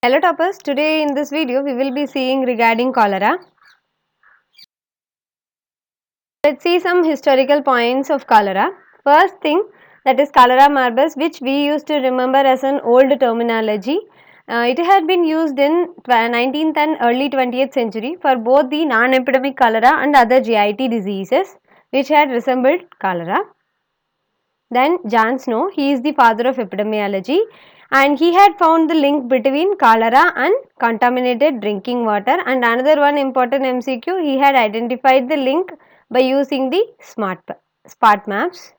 Hello toppers, today in this video we will be seeing regarding cholera. Let's see some historical points of cholera. First thing, that is cholera morbus, which we used to remember as an old terminology. It had been used in 19th and early 20th century for both the non-epidemic cholera and other GIT diseases which had resembled cholera. Then John Snow, he is the father of epidemiology, and he had found the link between cholera and contaminated drinking water. And another one important MCQ, he had identified the link by using the spot maps.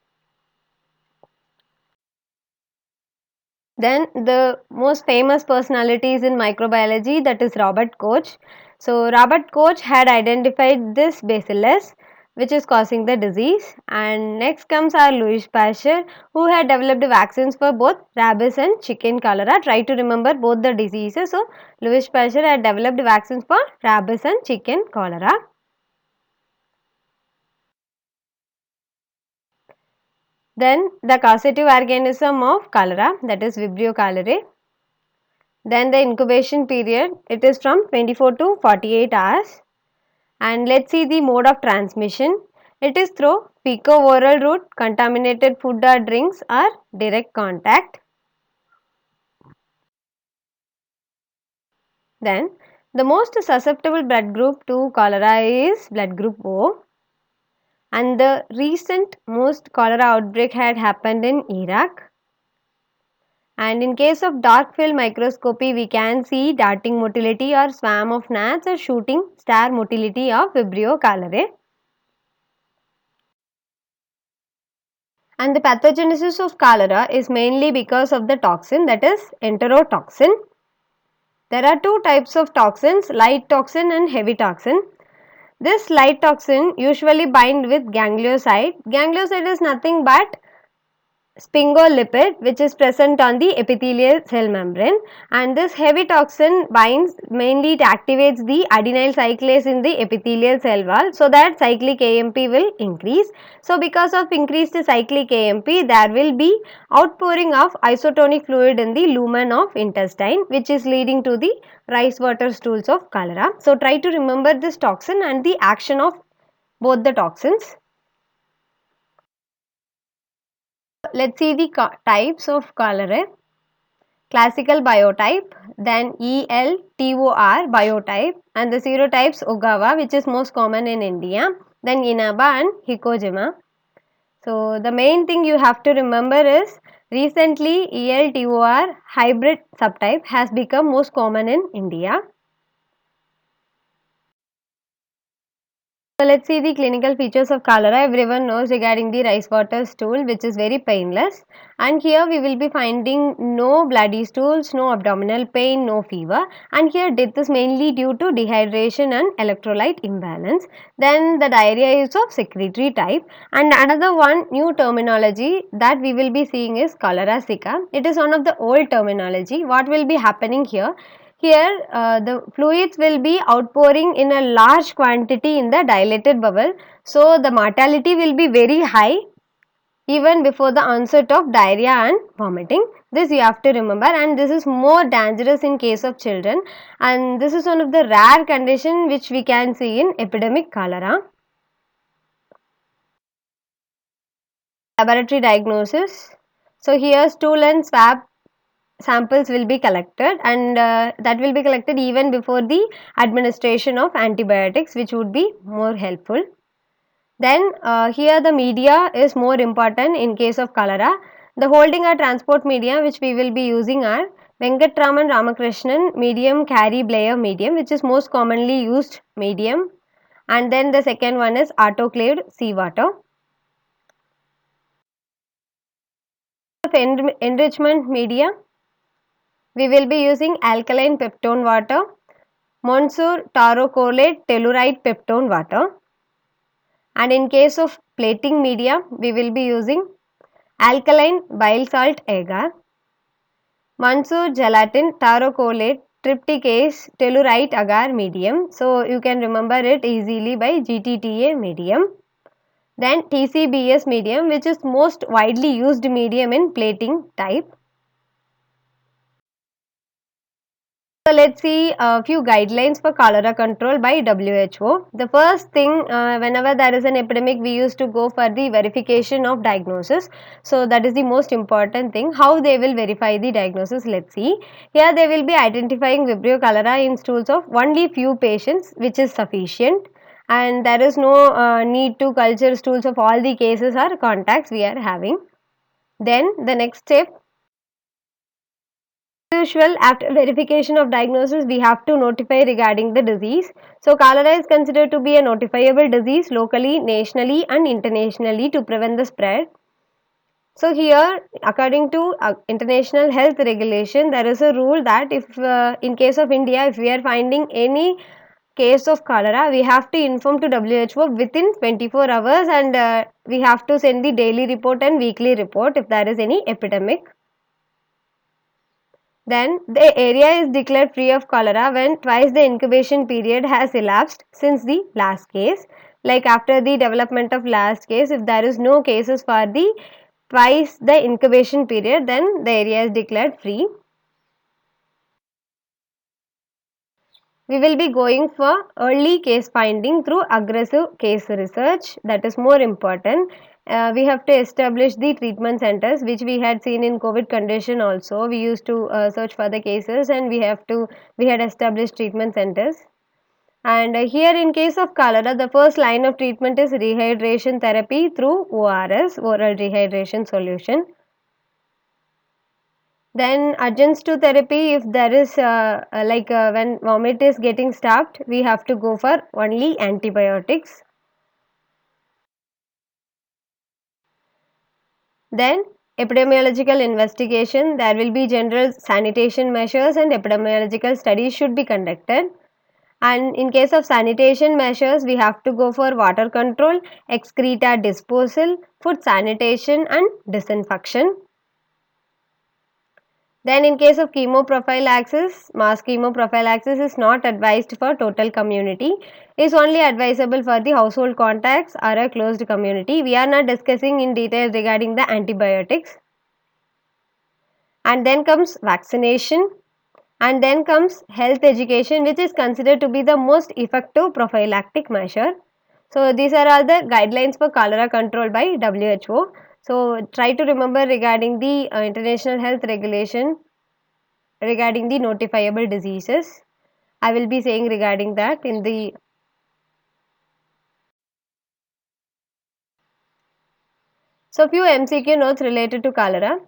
Then the most famous personalities in microbiology, that is Robert Koch. So Robert Koch had identified this bacillus which is causing the disease, and next comes our Louis Pasteur, who had developed vaccines for both rabies and chicken cholera. Try to remember both the diseases. So Louis Pasteur had developed vaccines for rabies and chicken cholera. Then the causative organism of cholera, that is Vibrio cholerae. Then the incubation period, it is from 24 to 48 hours. And let's see the mode of transmission. It is through fecal-oral route, contaminated food or drinks, or direct contact. Then the most susceptible blood group to cholera is blood group O. And the recent most cholera outbreak had happened in Iraq. And in case of dark field microscopy, we can see darting motility or swarm of gnats or shooting star motility of Vibrio cholerae. And the pathogenesis of cholera is mainly because of the toxin, that is enterotoxin. There are two types of toxins, light toxin and heavy toxin. This light toxin usually bind with ganglioside. Ganglioside is nothing but sphingolipid which is present on the epithelial cell membrane, and this heavy toxin binds mainly, it activates the adenyl cyclase in the epithelial cell wall, so that cyclic AMP will increase. So because of increased cyclic AMP, there will be outpouring of isotonic fluid in the lumen of intestine, which is leading to the rice water stools of cholera. So try to remember this toxin and the action of both the toxins. Let's see the types of cholera. Classical biotype, then ELTOR biotype, and the serotypes Ogawa, which is most common in India, then Inaba and Hikojima. So the main thing you have to remember is recently ELTOR hybrid subtype has become most common in India. So let's see the clinical features of cholera. Everyone knows regarding the rice water stool, which is very painless, and here we will be finding no bloody stools, no abdominal pain, no fever, and here death is mainly due to dehydration and electrolyte imbalance. Then the diarrhea is of secretory type, and another one new terminology that we will be seeing is cholera sicca. It is one of the old terminology. What will be happening here? Here the fluids will be outpouring in a large quantity in the dilated bowel. So the mortality will be very high even before the onset of diarrhea and vomiting. This you have to remember, and this is more dangerous in case of children, and this is one of the rare condition which we can see in epidemic cholera. Laboratory diagnosis. So here stool and swab samples will be collected, and that will be collected even before the administration of antibiotics, which would be more helpful. Then here the media is more important in case of cholera. The holding or transport media which we will be using are Venkatraman Ramakrishnan medium Carey Blair medium, which is most commonly used medium, and then the second one is autoclaved seawater. Enrichment media, we will be using alkaline peptone water, Montsur tarocholate tellurite peptone water, and in case of plating media we will be using alkaline bile salt agar, Montsur gelatin tarocholate trypticase tellurite agar medium. So you can remember it easily by GTTA medium. Then TCBS medium, which is most widely used medium in plating type. So let's see a few guidelines for cholera control by WHO. The first thing, whenever there is an epidemic, we used to go for the verification of diagnosis. So that is the most important thing. How they will verify the diagnosis? Let's see. Here they will be identifying Vibrio cholera in stools of only few patients, which is sufficient. And there is no need to culture stools of all the cases or contacts we are having. Then the next step, usual, after verification of diagnosis, we have to notify regarding the disease. So cholera is considered to be a notifiable disease locally, nationally and internationally to prevent the spread. So here, according to international health regulation, there is a rule that if in case of India, if we are finding any case of cholera, we have to inform to WHO within 24 hours, and we have to send the daily report and weekly report if there is any epidemic. Then the area is declared free of cholera when twice the incubation period has elapsed since the last case. Like after the development of last case, if there is no cases for the twice the incubation period, then the area is declared free. We will be going for early case finding through aggressive case research, that is more important. We have to establish the treatment centers, which we had seen in COVID condition also. We used to search for the cases, and we had established treatment centers. And here in case of cholera, the first line of treatment is rehydration therapy through ORS, oral rehydration solution. Then adjuncts to therapy, if there is when vomit is getting stopped, we have to go for only antibiotics. Then epidemiological investigation, there will be general sanitation measures and epidemiological studies should be conducted. And in case of sanitation measures, we have to go for water control, excreta disposal, food sanitation and disinfection. Then in case of chemoprophylaxis, mass chemoprophylaxis is not advised for total community, is only advisable for the household contacts or a closed community. We are not discussing in detail regarding the antibiotics. And then comes vaccination, and then comes health education, which is considered to be the most effective prophylactic measure. So these are all the guidelines for cholera control by WHO. So try to remember regarding the international health regulation regarding the notifiable diseases. I will be saying regarding that in the so few MCQ notes related to cholera.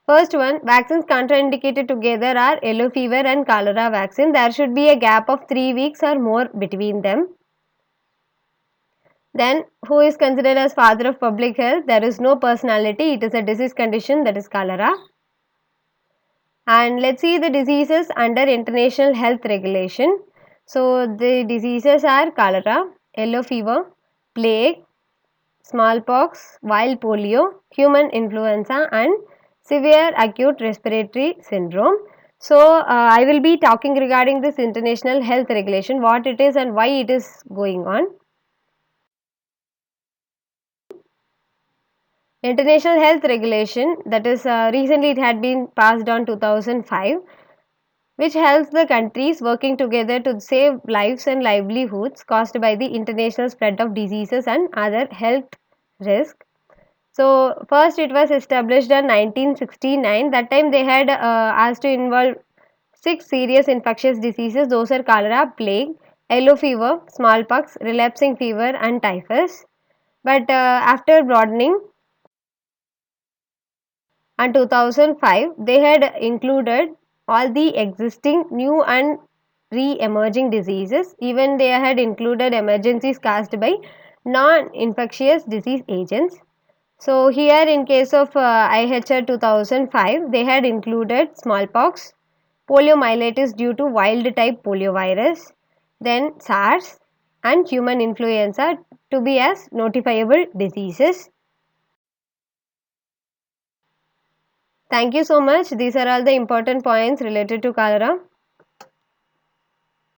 First one, vaccines contraindicated together are yellow fever and cholera vaccine. There should be a gap of 3 weeks or more between them. Then, who is considered as father of public health? There is no personality. It is a disease condition, that is cholera. And let's see the diseases under international health regulation. So, the diseases are cholera, yellow fever, plague, smallpox, wild polio, human influenza and severe acute respiratory syndrome. So, I will be talking regarding this international health regulation, what it is and why it is going on. International health regulation, that is recently it had been passed on 2005, which helps the countries working together to save lives and livelihoods caused by the international spread of diseases and other health risks. So first it was established in 1969. That time they had asked to involve 6 serious infectious diseases. Those are cholera, plague, yellow fever, smallpox, relapsing fever and typhus. But after broadening in 2005, they had included all the existing new and re-emerging diseases. Even they had included emergencies caused by non-infectious disease agents. So here in case of IHR 2005, they had included smallpox, poliomyelitis due to wild type poliovirus, then SARS and human influenza to be as notifiable diseases. Thank you so much. These are all the important points related to cholera.